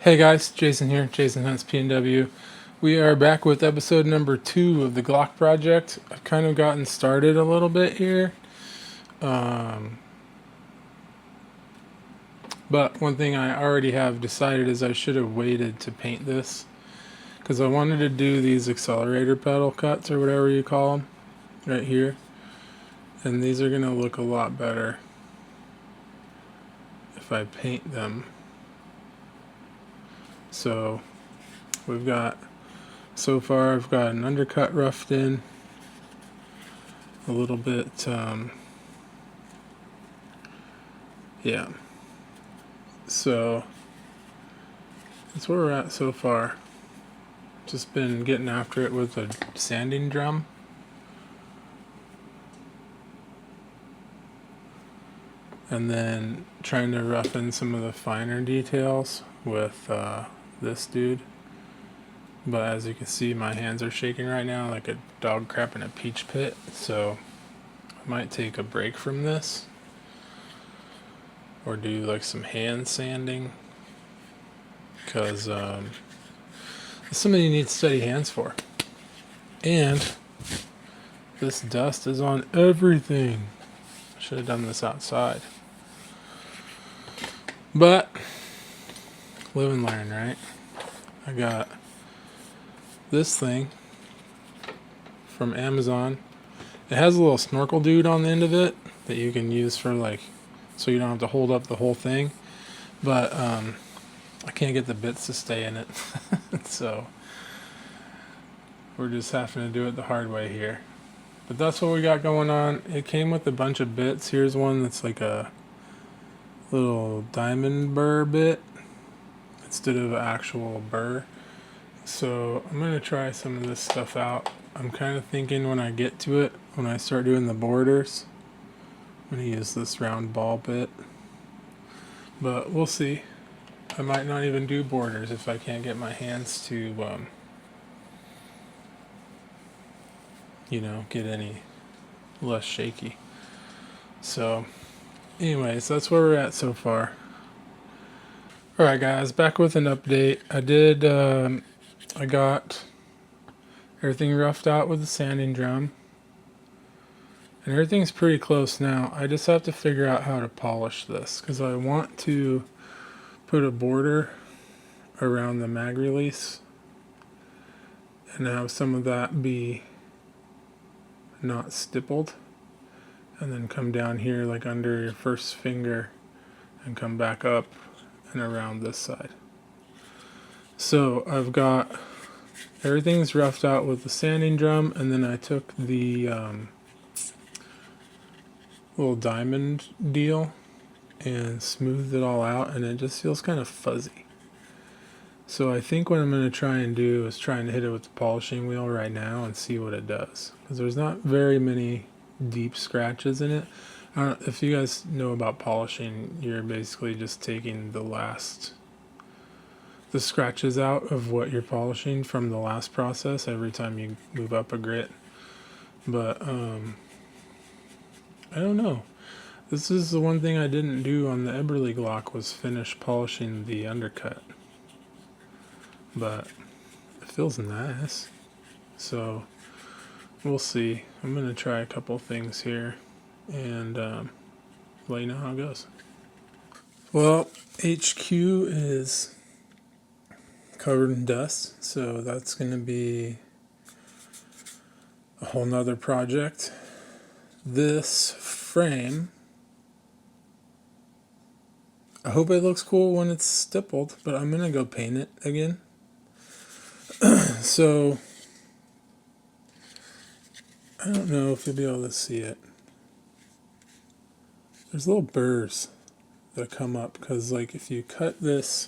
Hey guys, Jason here, Jason Hunts PNW. We are back with episode number 2 of the Glock project. I've kind of gotten started a little bit here. But one thing I already have decided is I should have waited to paint this, because I wanted to do these accelerator pedal cuts or whatever you call them right here. And these are going to look a lot better if I paint them. So we've got, so far I've got an undercut roughed in, a little bit, yeah. So that's where we're at so far. Just been getting after it with a sanding drum. And then trying to roughen some of the finer details with this dude. But as you can see, my hands are shaking right now like a dog crap in a peach pit. So I might take a break from this, or do like some hand sanding, because something you need steady hands for. And this dust is on everything. I should have done this outside. But live and learn, right? I got this thing from Amazon. It has a little snorkel dude on the end of it that you can use for, like, so you don't have to hold up the whole thing. But I can't get the bits to stay in it. So we're just having to do it the hard way here. But that's what we got going on. It came with a bunch of bits. Here's one that's like a little diamond burr bit instead of actual burr. So I'm going to try some of this stuff out. I'm kind of thinking when I get to it, when I start doing the borders, I'm going to use this round ball bit. But we'll see. I might not even do borders if I can't get my hands to, get any less shaky. So anyways, that's where we're at so far. Alright guys, back with an update. I got everything roughed out with the sanding drum. And everything's pretty close now. I just have to figure out how to polish this, because I want to put a border around the mag release and have some of that be not stippled, and then come down here like under your first finger and come back up and around this side. So I've got everything's roughed out with the sanding drum, and then I took the little diamond deal and smoothed it all out, and it just feels kind of fuzzy. So I think what I'm going to try and do is try and hit it with the polishing wheel right now and see what it does, because there's not very many deep scratches in it. I don't know if you guys know about polishing. You're basically just taking the scratches out of what you're polishing from the last process every time you move up a grit. But I don't know. This is the one thing I didn't do on the Eberly Glock, was finish polishing the undercut. But it feels nice. So we'll see. I'm going to try a couple things here and let you know how it goes. Well, HQ is covered in dust, so that's going to be a whole nother project. This frame, I hope it looks cool when it's stippled, but I'm going to go paint it again. So I don't know if you'll be able to see it. There's little burrs that come up, because like if you cut this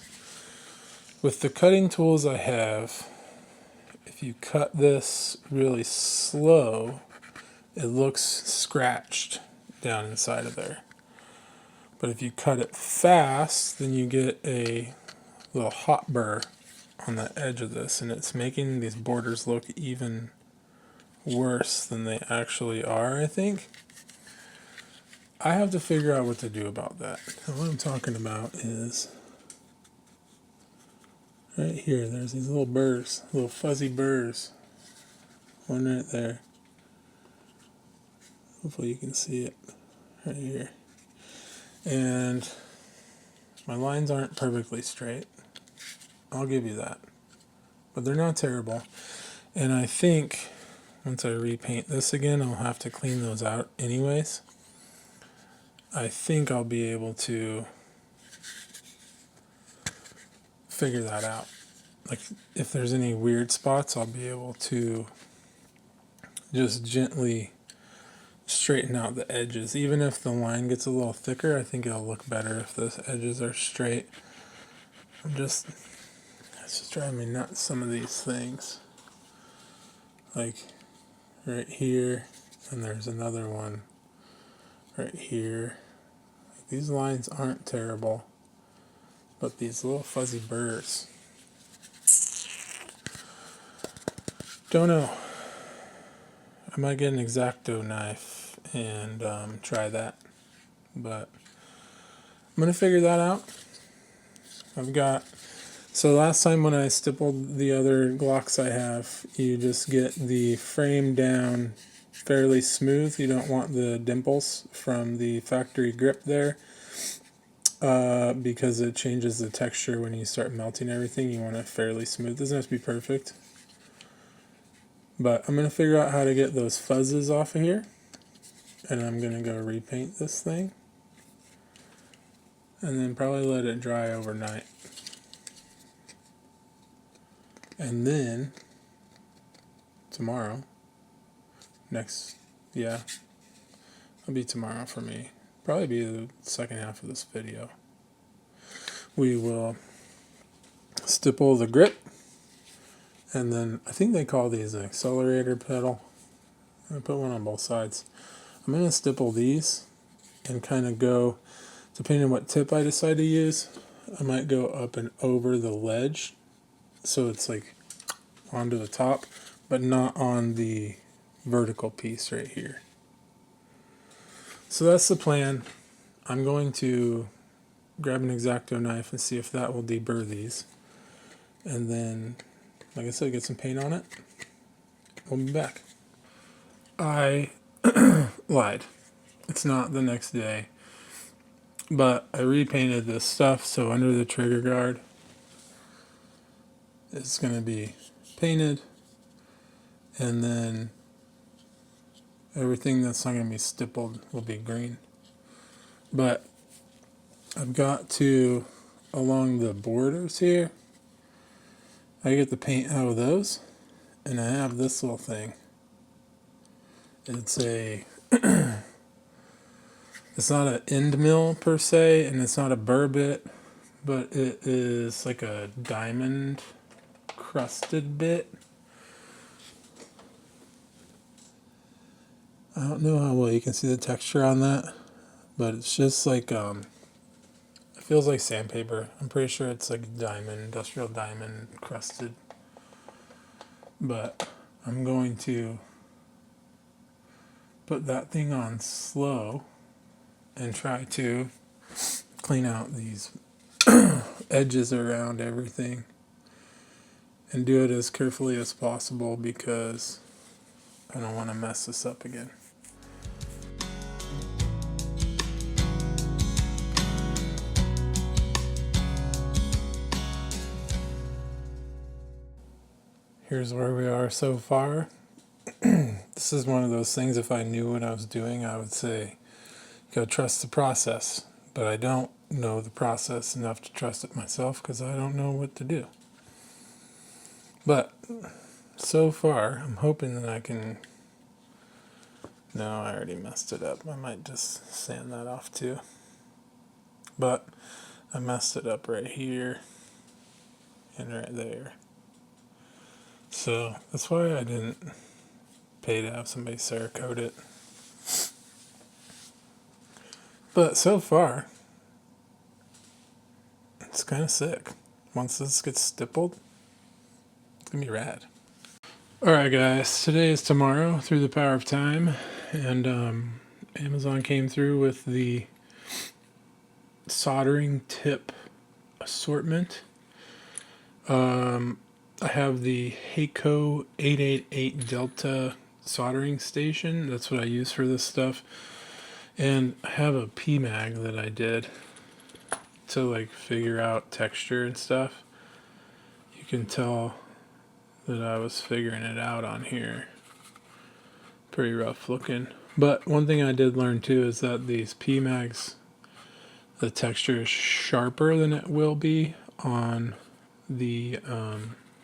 with the cutting tools I have, if you cut this really slow, it looks scratched down inside of there. But if you cut it fast, then you get a little hot burr on the edge of this, and it's making these borders look even worse than they actually are, I think. I have to figure out what to do about that. And what I'm talking about is Right here, there's these little burrs, little fuzzy burrs. One right there. Hopefully you can see it right here. And my lines aren't perfectly straight. I'll give you that. But they're not terrible. And I think once I repaint this again, I'll have to clean those out anyways. I think I'll be able to figure that out. Like, if there's any weird spots, I'll be able to just gently straighten out the edges. Even if the line gets a little thicker, I think it'll look better if the edges are straight. It's just driving me nuts, some of these things. Like right here, and there's another one right here. Like, these lines aren't terrible, but these little fuzzy burrs. Don't know. I might get an X-Acto knife and try that, but I'm gonna figure that out. So last time when I stippled the other Glocks I have, you just get the frame down fairly smooth. You don't want the dimples from the factory grip there, because it changes the texture when you start melting everything. You want it fairly smooth. It doesn't have to be perfect. But I'm going to figure out how to get those fuzzes off of here. And I'm going to go repaint this thing. And then probably let it dry overnight. And then tomorrow, it'll be tomorrow for me. Probably be the second half of this video. We will stipple the grip. And then I think they call these an accelerator pedal. I'm going to put one on both sides. I'm going to stipple these and kind of go, depending on what tip I decide to use, I might go up and over the ledge. So it's like onto the top, but not on the vertical piece right here. So that's the plan. I'm going to grab an X-Acto knife and see if that will deburr these. And then, like I said, get some paint on it. We'll be back. I lied. It's not the next day. But I repainted this stuff, so under the trigger guard, it's going to be painted. And then everything that's not going to be stippled will be green. But I've got to, along the borders here, I get the paint out of those. And I have this little thing. It's it's not an end mill per se, and it's not a burr bit, but it is like a diamond crusted bit. I don't know how well you can see the texture on that, but it's just like, it feels like sandpaper. I'm pretty sure it's like diamond, industrial diamond crusted. But I'm going to put that thing on slow and try to clean out these edges around everything and do it as carefully as possible because I don't want to mess this up again. Here's where we are so far. This is one of those things, if I knew what I was doing, I would say, you gotta trust the process. But I don't know the process enough to trust it myself because I don't know what to do. But so far, I'm hoping that I can... No, I already messed it up. I might just sand that off too. But I messed it up right here and right there. So that's why I didn't pay to have somebody Cerakote it. But so far, it's kind of sick. Once this gets stippled, it's going to be rad. Alright guys, today is tomorrow through the power of time. And Amazon came through with the soldering tip assortment. I have the Heiko 888 Delta soldering station. That's what I use for this stuff. And I have a PMag that I did to like figure out texture and stuff. You can tell that I was figuring it out on here. Pretty rough looking. But one thing I did learn too is that these PMags, the texture is sharper than it will be on the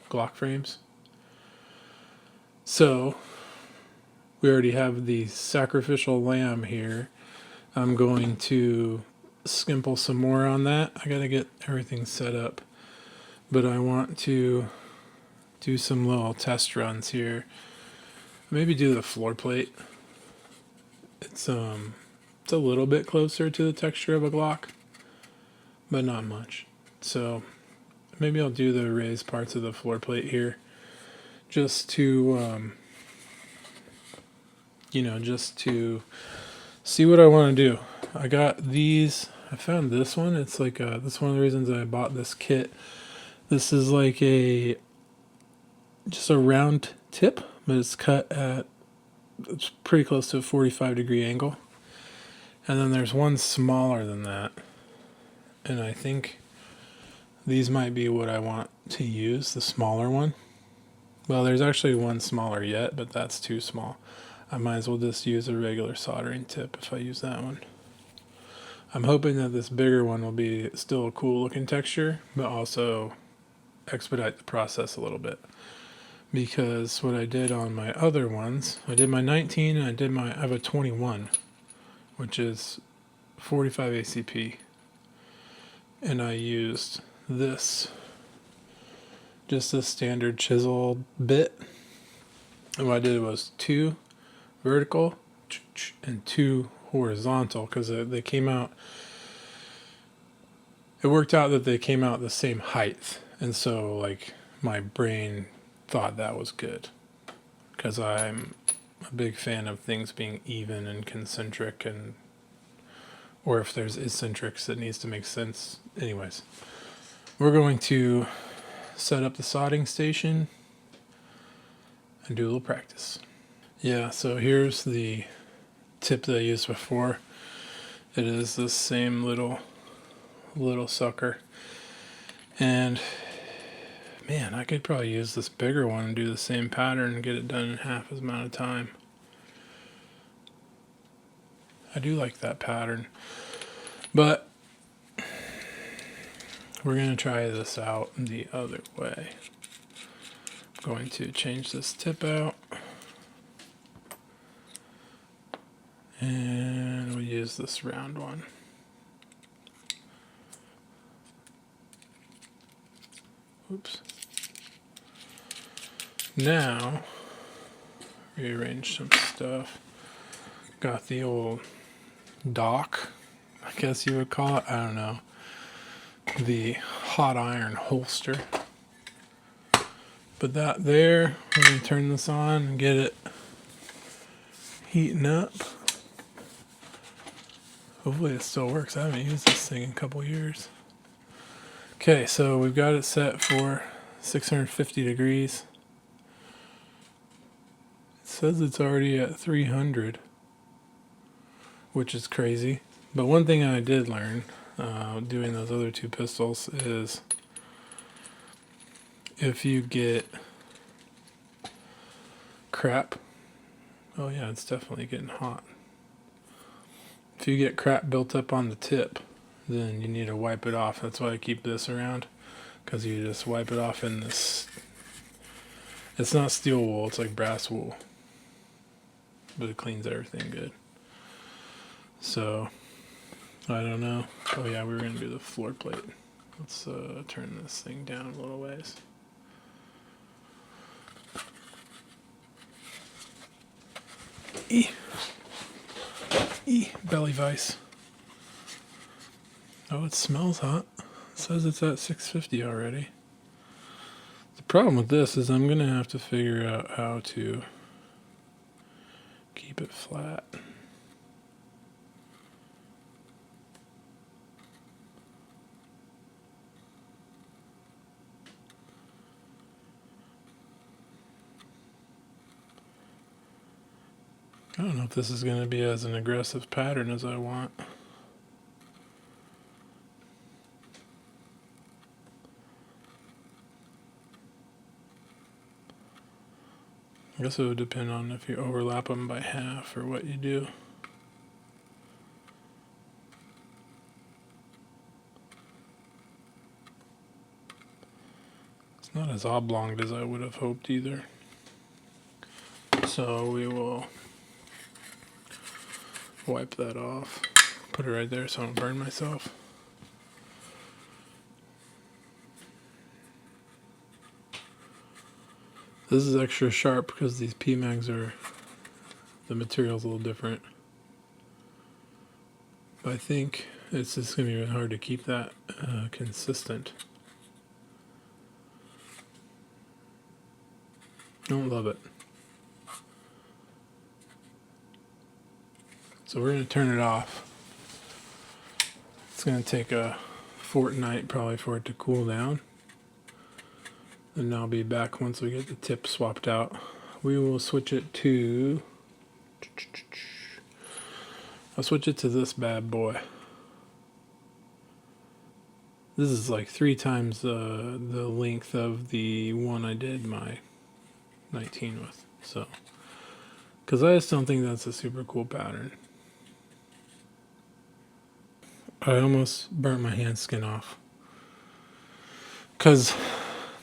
Glock frames. So we already have the sacrificial lamb here. I'm going to skimple some more on that. I gotta get everything set up, but I want to do some little test runs here. Maybe do the floor plate. It's a little bit closer to the texture of a Glock, but not much. So maybe I'll do the raised parts of the floor plate here, just to just to see what I want to do. I got these. I found this one. It's like that's one of the reasons I bought this kit. This is like just a round tip, but it's cut at, it's pretty close to a 45-degree angle. And then there's one smaller than that. And I think these might be what I want to use, the smaller one. Well, there's actually one smaller yet, but that's too small. I might as well just use a regular soldering tip if I use that one. I'm hoping that this bigger one will be still a cool looking texture, but also expedite the process a little bit. Because what I did on my other ones, I did my 19 and I have a 21, which is 45 ACP. And I used this, just a standard chiseled bit. And what I did was 2 vertical and 2 horizontal, because they came out, it worked out that they came out the same height. And so like my brain thought that was good, because I'm a big fan of things being even and concentric, and or if there's eccentrics it needs to make sense. Anyways, we're going to set up the soldering station and do a little practice. Yeah, so here's the tip that I used before. It is this same little sucker, and man, I could probably use this bigger one and do the same pattern and get it done in half as amount of time. I do like that pattern, but we're going to try this out the other way. I'm going to change this tip out, and we'll use this round one. Oops. Now, rearrange some stuff. Got the old dock, I guess you would call it. I don't know. The hot iron holster. Put that there. We're going to turn this on and get it heating up. Hopefully it still works. I haven't used this thing in a couple years. Okay, so we've got it set for 650 degrees. It says it's already at 300, which is crazy. But one thing I did learn doing those other 2 pistols is if you get crap, oh yeah, it's definitely getting hot. If you get crap built up on the tip, then you need to wipe it off. That's why I keep this around, because you just wipe it off in this, it's not steel wool, it's like brass wool, but it cleans everything good. So I don't know. Oh yeah, we were going to do the floor plate. Let's turn this thing down a little ways. Belly vice. Oh, it smells hot. It says it's at 650 already. The problem with this is I'm going to have to figure out how to keep it flat. I don't know if this is going to be as an aggressive pattern as I want. I guess it would depend on if you overlap them by half or what you do. It's not as oblong as I would have hoped either. So we will wipe that off. Put it right there so I don't burn myself. This is extra sharp because these PMags are, the material's a little different. But I think it's just going to be really hard to keep that consistent. Don't love it. So we're going to turn it off. It's going to take a fortnight probably for it to cool down. And I'll be back once we get the tip swapped out. We will switch it to... I'll switch it to this bad boy. This is like 3 times the length of the one I did my 19 with. So, because I just don't think that's a super cool pattern. I almost burnt my hand skin off. Because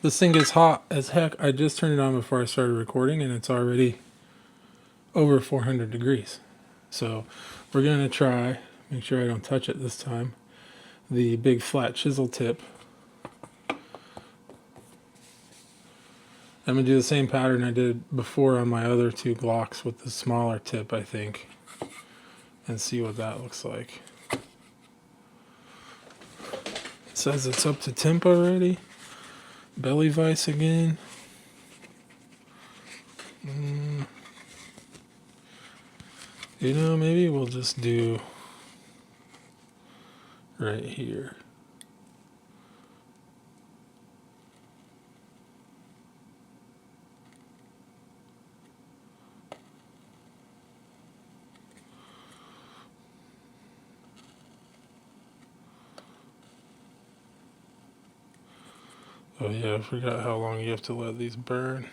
this thing gets hot as heck. I just turned it on before I started recording and it's already over 400 degrees. So we're going to try, make sure I don't touch it this time, the big flat chisel tip. I'm going to do the same pattern I did before on my other 2 Glocks with the smaller tip, I think, and see what that looks like. It says it's up to temp already. Belly vise again. You know, maybe we'll just do right here. Oh yeah, I forgot how long you have to let these burn.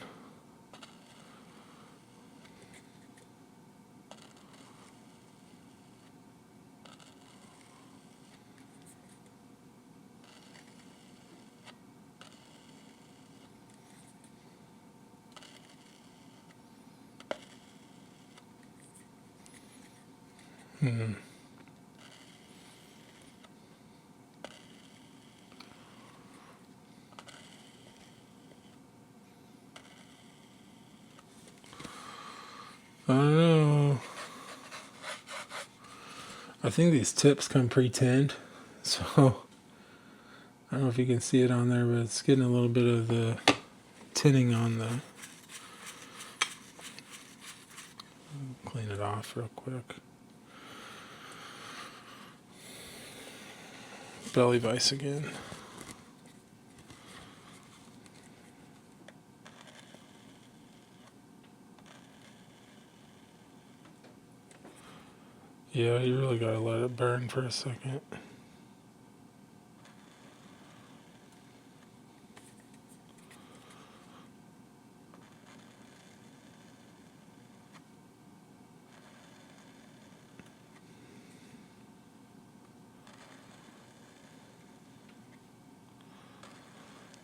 I don't know. I think these tips come pre-tinned, so I don't know if you can see it on there, but it's getting a little bit of the tinning on the... Clean it off real quick. Belly vise again. Yeah, you really gotta let it burn for a second.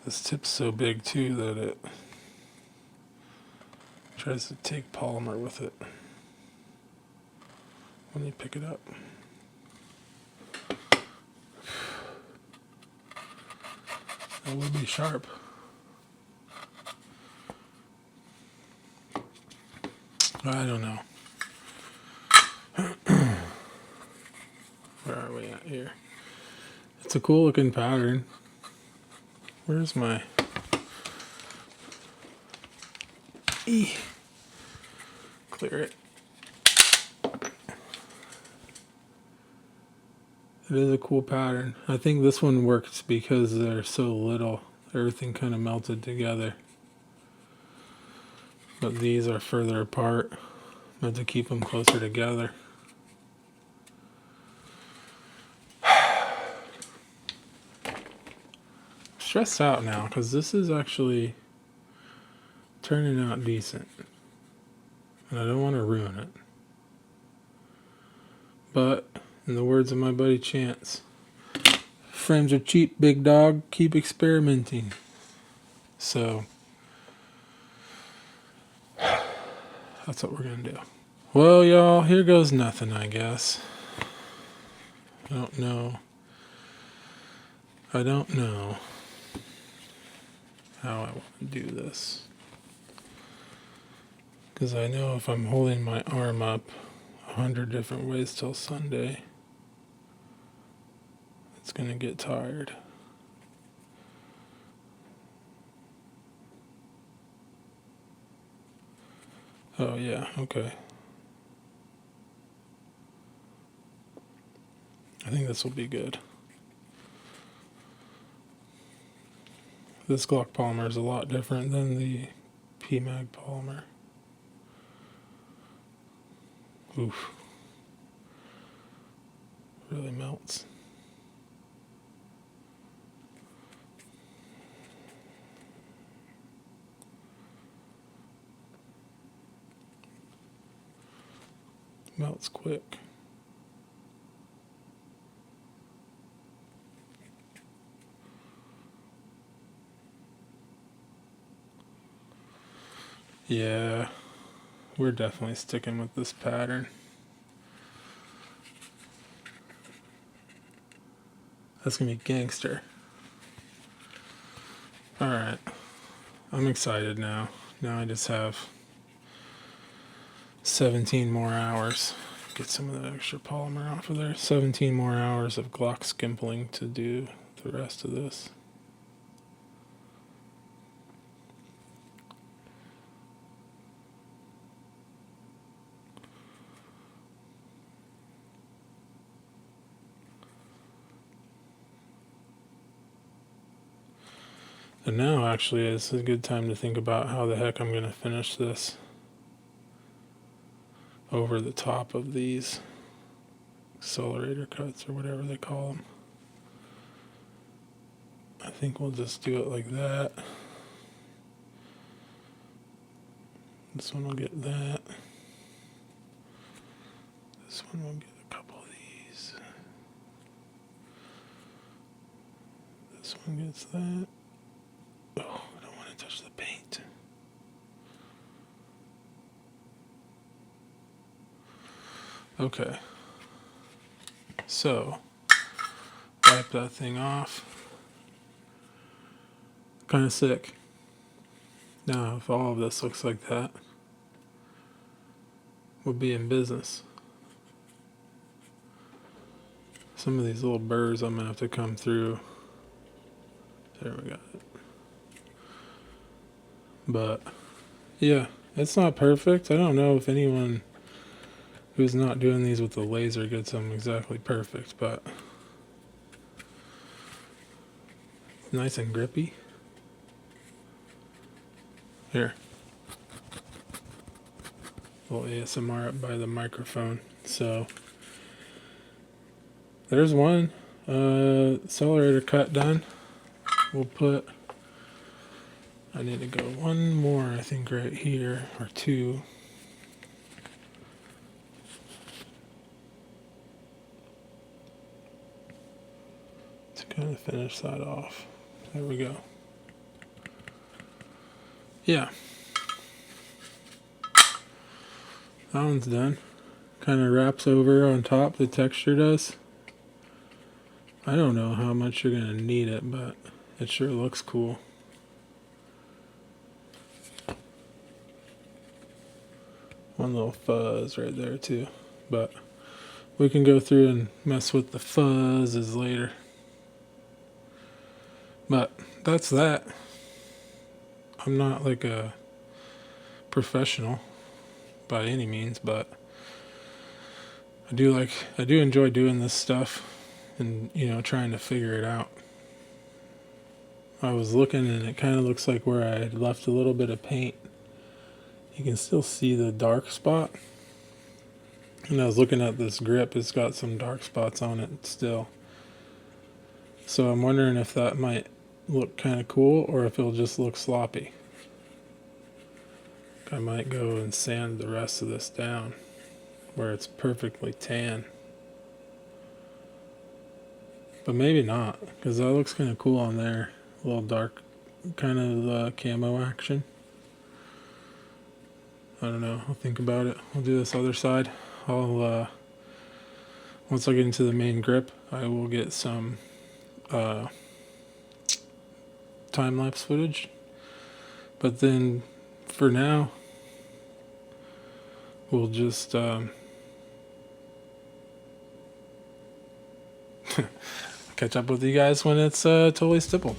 This tip's so big too that it tries to take polymer with it when you pick it up. That will be sharp. I don't know. Where are we at here? It's a cool looking pattern. Where's my... Clear it. It is a cool pattern. I think this one works because they're so little. Everything kind of melted together. But these are further apart. I have to keep them closer together. Stressed out now because this is actually turning out decent and I don't want to ruin it. But in the words of my buddy Chance, frames are cheap, big dog, keep experimenting. So that's what we're gonna do. Well, y'all, here goes nothing, I guess. I don't know how I want to do this. Because I know if I'm holding my arm up 100 different ways till Sunday, it's going to get tired. Oh, yeah, okay. I think this will be good. This Glock polymer is a lot different than the PMag polymer. Oof. Really melts. Melts quick. Yeah, we're definitely sticking with this pattern. That's gonna be gangster. Alright, I'm excited now. Now I just have 17 more hours. Get some of that extra polymer off of there. 17 more hours of Glock skimpling to do the rest of this. And now actually is a good time to think about how the heck I'm going to finish this over the top of these accelerator cuts or whatever they call them. I think we'll just do it like that. This one will get that. This one will get a couple of these. This one gets that. Oh, I don't want to touch the paint. Okay. So, wipe that thing off. Kind of sick. Now, if all of this looks like that, we'll be in business. Some of these little burrs I'm going to have to come through. There we got it. But, yeah, it's not perfect. I don't know if anyone who's not doing these with the laser gets them exactly perfect, but nice and grippy. Here. A little ASMR up by the microphone. So, there's one accelerator cut done. We'll put, I need to go one more, I think, right here, or two. To kind of finish that off. There we go. Yeah. That one's done. Kind of wraps over on top, the texture does. I don't know how much you're going to need it, but it sure looks cool. One little fuzz right there too, but we can go through and mess with the fuzzes later. But that's that. I'm not like a professional by any means, but I do enjoy doing this stuff and, you know, trying to figure it out. I was looking and it kind of looks like where I had left a little bit of paint. You can still see the dark spot. And I was looking at this grip, it's got some dark spots on it still. So I'm wondering if that might look kind of cool or if it'll just look sloppy. I might go and sand the rest of this down where it's perfectly tan. But maybe not, because that looks kind of cool on there. A little dark kind of camo action. I don't know. I'll think about it. I'll do this other side. I'll once I get into the main grip, I will get some time-lapse footage. But then, for now, we'll just catch up with you guys when it's totally stippled.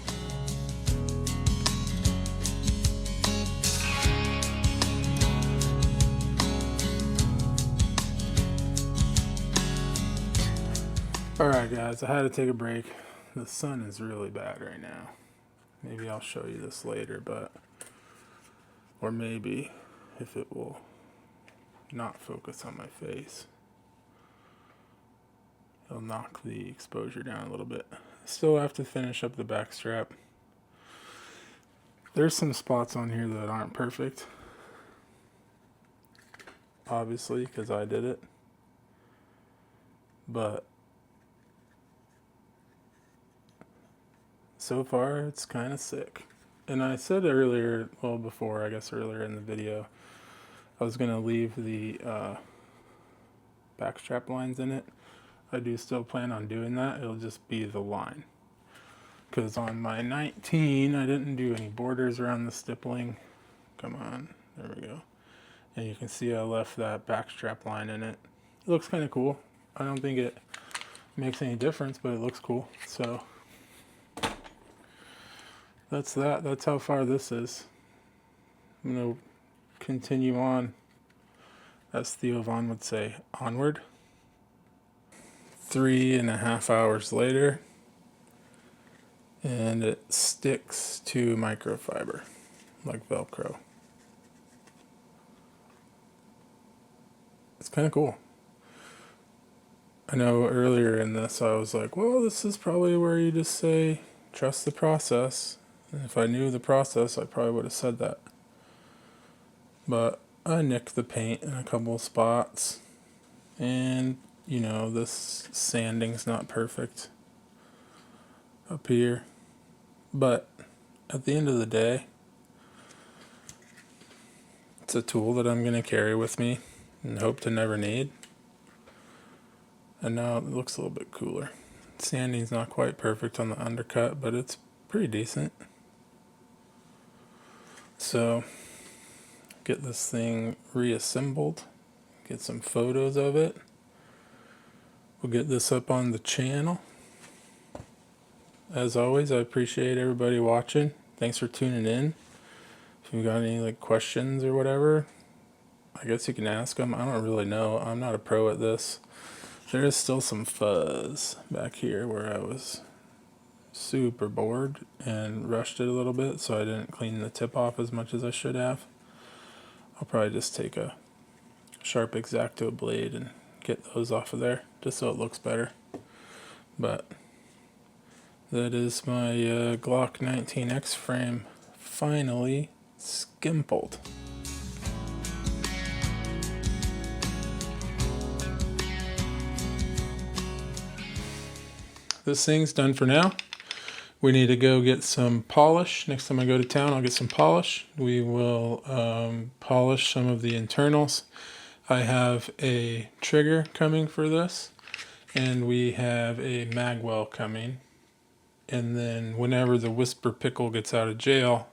Alright guys, I had to take a break. The sun is really bad right now. Maybe I'll show you this later, or maybe if it will not focus on my face, it'll knock the exposure down a little bit. Still have to finish up the back strap. There's some spots on here that aren't perfect, obviously, because I did it. But so far, it's kind of sick. And I said earlier, well, before, I guess earlier in the video, I was going to leave the back strap lines in it. I do still plan on doing that. It'll just be the line. Because on my 19, I didn't do any borders around the stippling. Come on, there we go. And you can see I left that back strap line in it. It looks kind of cool. I don't think it makes any difference, but it looks cool. So that's that. That's how far this is. I'm going to continue on, as Theo Vaughn would say, onward. 3.5 hours later, and it sticks to microfiber like Velcro. It's kind of cool. I know earlier in this I was like, well, this is probably where you just say trust the process. And if I knew the process, I probably would have said that. But I nicked the paint in a couple of spots, and you know, this sanding's not perfect up here, but at the end of the day, it's a tool that I'm going to carry with me and hope to never need. And now it looks a little bit cooler. Sanding's not quite perfect on the undercut, but it's pretty decent. So, get this thing reassembled, get some photos of it. We'll get this up on the channel. As always, I appreciate everybody watching. Thanks for tuning in. If you've got any questions or whatever, I guess you can ask them. I don't really know. I'm not a pro at this. There is still some fuzz back here where I was super bored and rushed it a little bit, so I didn't clean the tip off as much as I should have. I'll probably just take a sharp X-Acto blade and get those off of there, just so it looks better. But that is my Glock 19X frame finally skimpled. This thing's done for now. We need to go get some polish. Next time I go to town, I'll get some polish. We will polish some of the internals. I have a trigger coming for this, and we have a magwell coming. And then whenever the Whisper Pickle gets out of jail,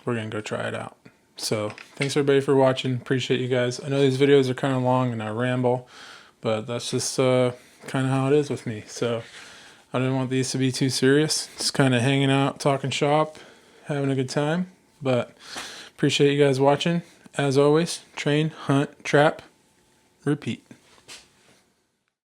we're going to go try it out. So thanks everybody for watching. Appreciate you guys. I know these videos are kind of long and I ramble, but that's just kind of how it is with me. So I didn't want these to be too serious. Just kind of hanging out, talking shop, having a good time. But appreciate you guys watching. As always, train, hunt, trap, repeat.